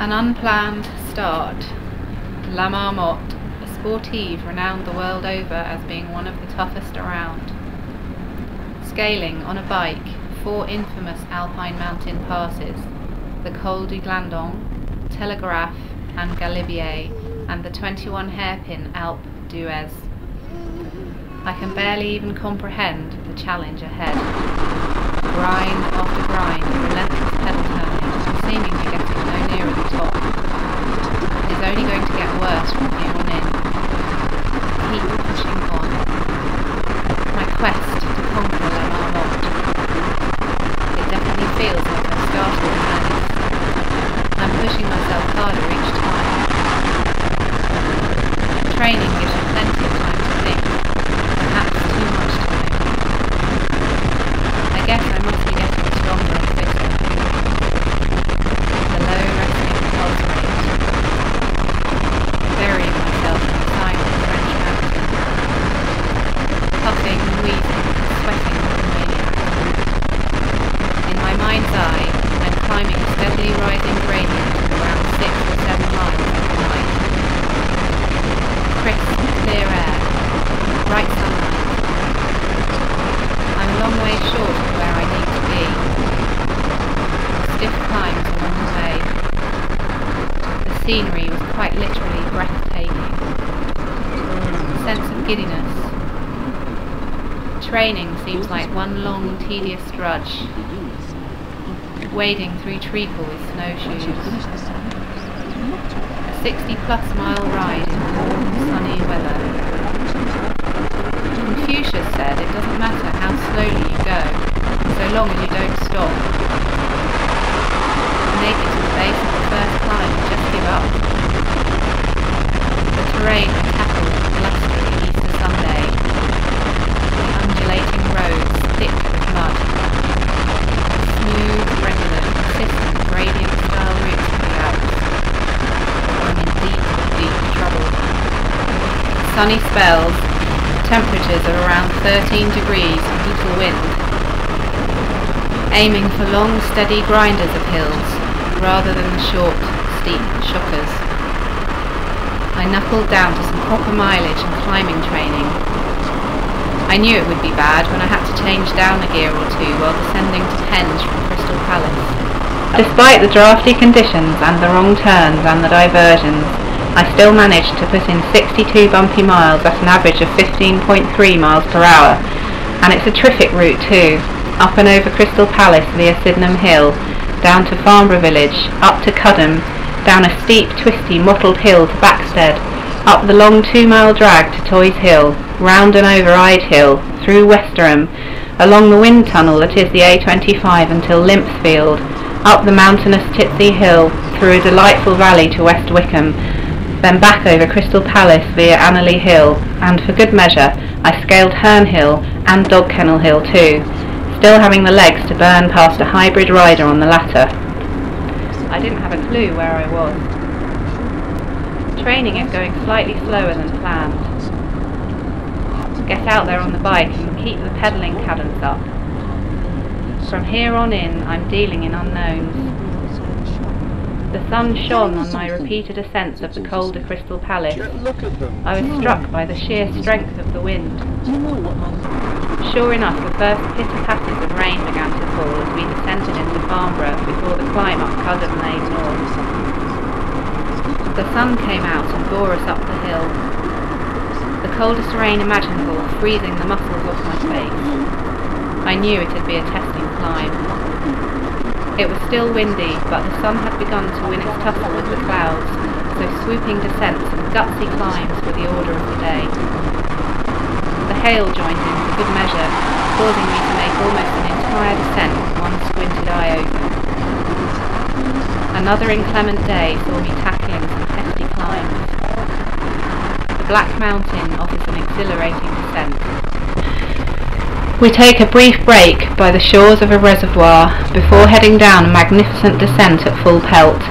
An unplanned start. La Marmotte, a sportive renowned the world over as being one of the toughest around. Scaling on a bike 4 infamous alpine mountain passes, the Col du Glandon, Telegraphe and Galibier, and the 21 hairpin Alpe d'Huez. I can barely even comprehend the challenge ahead. Grind after grind, relentless pedal turning, seemingly getting no nearer the top. It is only going to get worse from here on in. Keep pushing on. My quest to conquer La Marmotte. It definitely feels like I've started in earnest. I'm pushing myself harder each time. Training gives you plenty of time to think, perhaps too much time. I guess I must be getting stronger and fitter. The low resting pulse rate. Burying myself in the side of the French mountain. Puffing, wheezing, sweating like a maniac. In my mind's eye, I'm climbing a steadily rising gradient of around 6 or 7 miles per night. Crisp, clear air, bright sunlight. I'm a long way short of where I need to be. Stiff climbs along the way. The scenery was quite literally breathtaking. Sense of giddiness. Training seems like one long, tedious drudge. Wading through treacle with snowshoes. A 60+ mile ride in warm, sunny weather. Confucius said it doesn't matter how slowly you go, so long as you don't stop. Make it to the base of the first climb and just give up. The terrain was tackled on a blustery Easter Sunday. The undulating roads thick with mud. Smooth, regular, consistent gradient-style routes to the Alps. I'm in deep, deep trouble. Sunny spells, temperatures of around 13 degrees and little wind. Aiming for long, steady grinders of hills, rather than the short, steep shockers. I knuckled down to some proper mileage and climbing training. I knew it would be bad when I had to change down a gear or two while descending to Penge from Crystal Palace. Despite the drafty conditions and the wrong turns and the diversions, I still managed to put in 62 bumpy miles at an average of 15.3 miles per hour, and it's a terrific route too, up and over Crystal Palace via Sydenham Hill, down to Farnborough Village, up to Cudham, down a steep, twisty, mottled hill to Baxter, up the long 2-mile drag to Toys Hill, round and over Ide Hill, through Westerham, along the wind tunnel that is the A25 until Limpsfield, up the mountainous Titsey Hill, through a delightful valley to West Wickham, then back over Crystal Palace via Annerley Hill, and for good measure I scaled Herne Hill and Dog Kennel Hill too, still having the legs to burn past a hybrid rider on the latter. I didn't have a clue where I was. Training is going slightly slower than planned. Get out there on the bike and keep the pedalling cadence up. From here on in, I'm dealing in unknowns. The sun shone on my repeated ascents of the Col de Crystal Palace. I was struck by the sheer strength of the wind. Sure enough, the first pitter-patters of rain began to fall as we descended into Farnborough before the climb up Cudham lay north. The sun came out and bore us up the hill. The coldest rain imaginable, freezing the muscles off my face. I knew it'd be a testing climb. It was still windy, but the sun had begun to win its tussle with the clouds, so swooping descents and gutsy climbs were the order of the day. The hail joined in for good measure, causing me to make almost an entire descent with one squinted eye open. Another inclement day saw me tackling some hefty climbs. The Black Mountain offers an exhilarating descent. We take a brief break by the shores of a reservoir before heading down a magnificent descent at full pelt.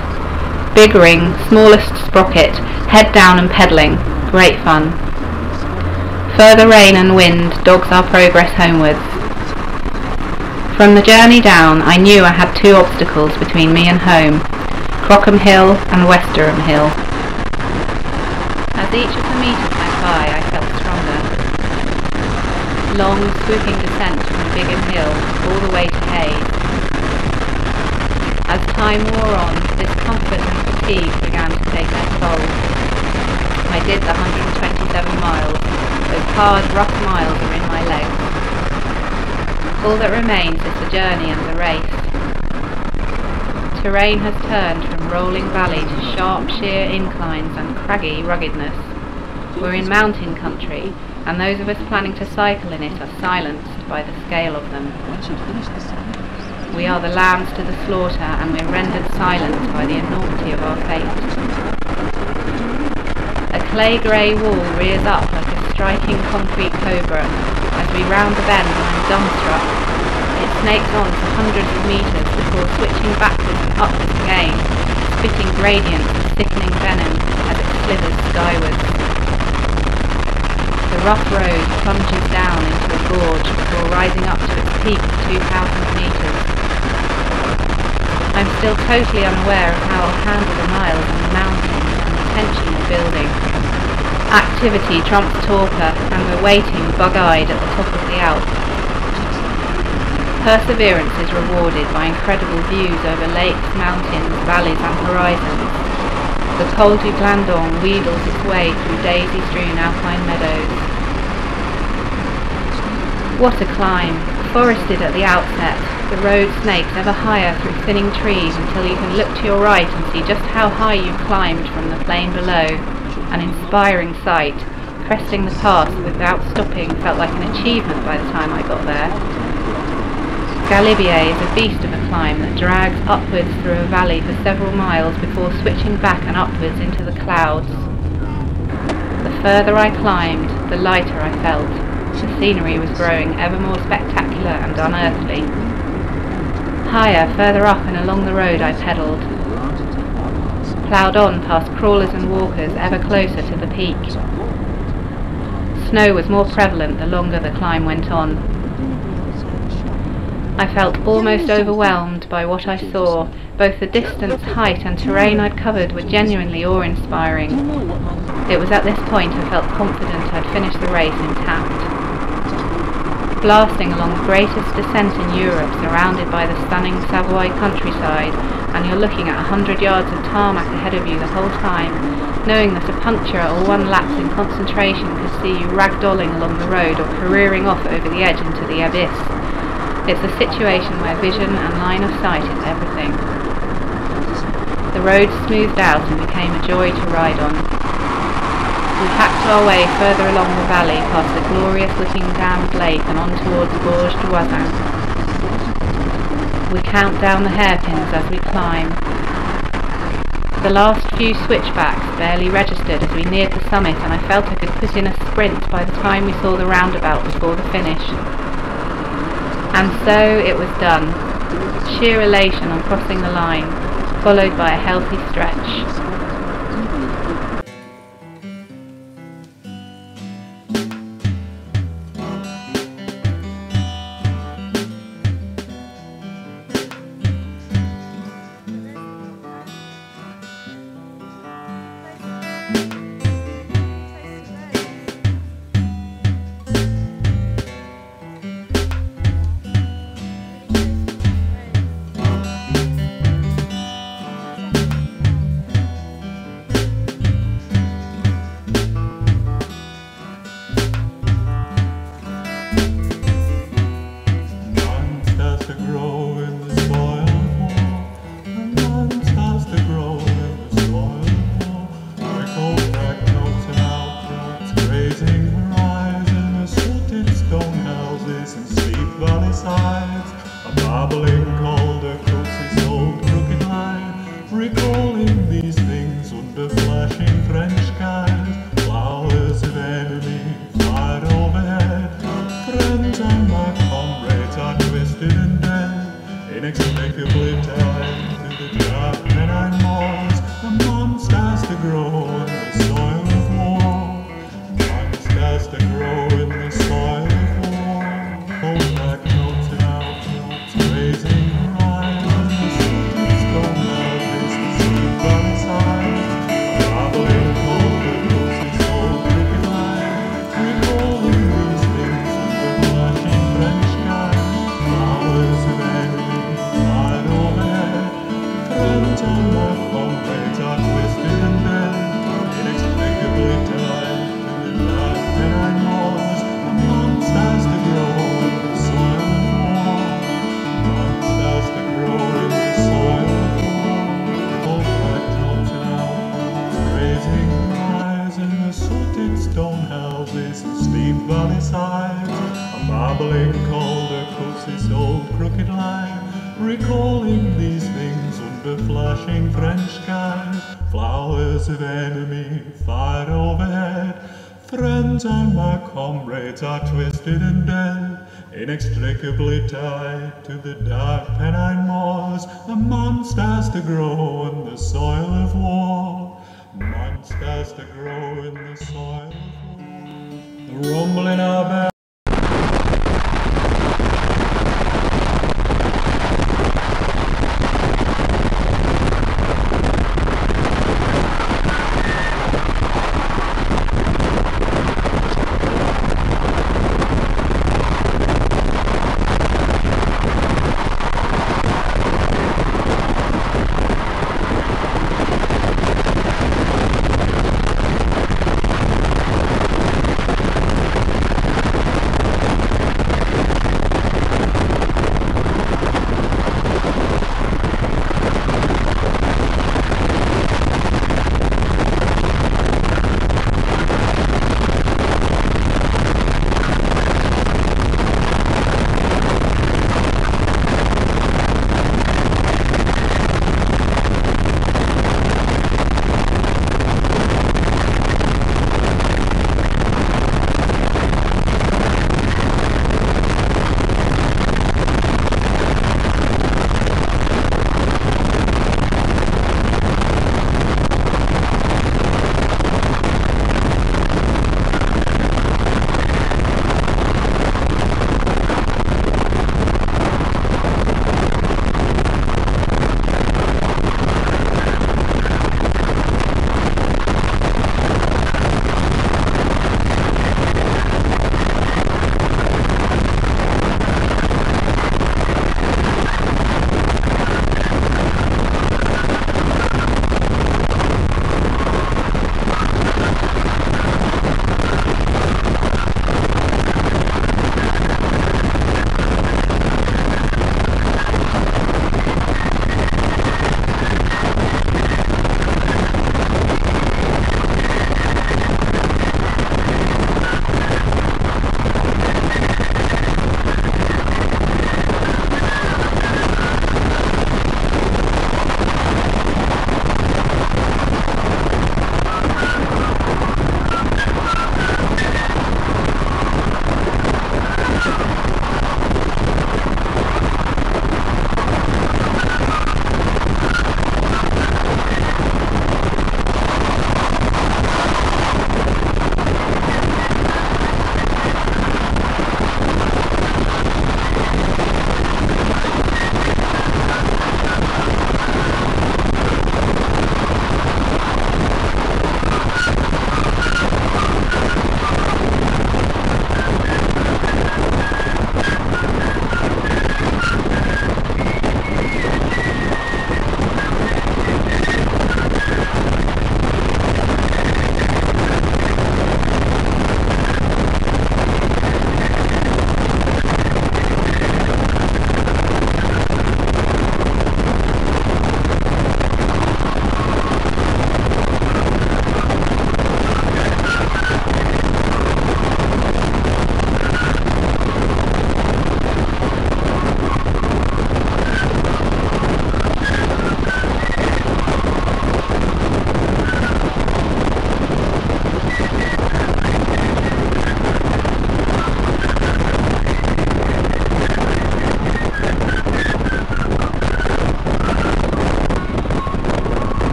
Big ring, smallest sprocket, head down and pedalling. Great fun. Further rain and wind dogs our progress homewards. From the journey down, I knew I had 2 obstacles between me and home. Cockham Hill and Westerham Hill. As each of the metres went by, I felt stronger. Long, swooping descent from Bigham Hill all the way to Hayes. As time wore on, discomfort and fatigue began to take their toll. I did the 127 miles. Those hard, rough miles are in my legs. All that remains is the journey and the race. Terrain has turned from rolling valley to sharp, sheer inclines and craggy ruggedness. We're in mountain country, and those of us planning to cycle in it are silenced by the scale of them. We are the lambs to the slaughter, and we're rendered silent by the enormity of our fate. A clay-grey wall rears up like a striking concrete cobra. As we round the bend, I'm dumbstruck. It snakes on for hundreds of metres before switching backwards and upwards again, spitting gradients of sickening venom as it slithers skywards. The rough road plunges down into a gorge before rising up to its peak of 2,000 metres. I'm still totally unaware of how I'll handle the miles on the mountains and the tension we're building. Activity trumps torpor, and we're waiting bug-eyed at the top of the Alps. Perseverance is rewarded by incredible views over lakes, mountains, valleys and horizons. The Col du Glandon wheedles its way through daisy-strewn alpine meadows. What a climb! Forested at the outset, the road snakes ever higher through thinning trees until you can look to your right and see just how high you climbed from the plain below. An inspiring sight. Cresting the pass without stopping felt like an achievement by the time I got there. Galibier is a beast of a climb that drags upwards through a valley for several miles before switching back and upwards into the clouds. The further I climbed, the lighter I felt. The scenery was growing ever more spectacular and unearthly. Higher, further up and along the road I pedalled. Ploughed on past crawlers and walkers ever closer to the peak. Snow was more prevalent the longer the climb went on. I felt almost overwhelmed by what I saw. Both the distance, height and terrain I'd covered were genuinely awe-inspiring. It was at this point I felt confident I'd finish the race intact. Blasting along the greatest descent in Europe, surrounded by the stunning Savoy countryside, and you're looking at 100 yards of tarmac ahead of you the whole time, knowing that a puncture or one lapse in concentration could see you ragdolling along the road or careering off over the edge into the abyss. It's a situation where vision and line of sight is everything. The road smoothed out and became a joy to ride on. We hacked our way further along the valley past a glorious-looking dammed lake and on towards Bourges de Voisin. We count down the hairpins as we climb. The last few switchbacks barely registered as we neared the summit, and I felt I could put in a sprint by the time we saw the roundabout before the finish. And so it was done. Sheer elation on crossing the line, followed by a healthy stretch. recalling these things under flashing French skies, flowers of enemy fire overhead. Friends and my comrades are twisted and dead, inextricably tied to the dark Pennine moors. A man starts to grow in the soil of war. Man starts to grow in the soil of war. The rumbling our